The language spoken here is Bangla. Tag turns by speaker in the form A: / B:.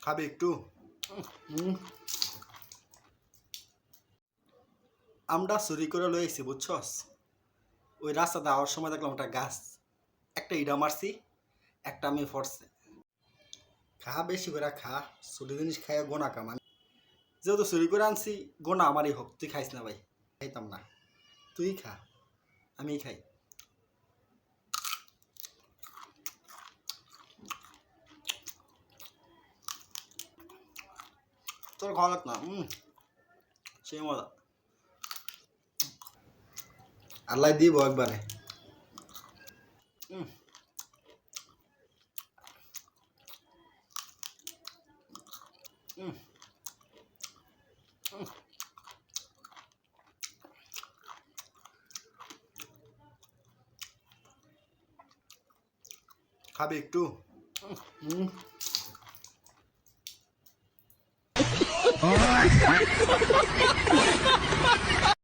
A: খাবি একটু? আমরা চুরি করে লই আইছি বুঝছস। ওই রাস্তা যাওয়ার সময় দেখলাম একটা গাছ, একটা ইডা মারছি, একটা আমি ফরছে। খা বেশি করে খা, চুরি জিনিস খাইয়া গোনা কামান। যেহেতু চুরি করে আনছি গোনা আমারই হোক, তুই খাইস না ভাই, খাইতাম না। তুই খা, আমি খাই। তোর খাওয়া লাগ না, সেই মজা। আল্লাহ দিব একবারে। খাবি একটু? হুম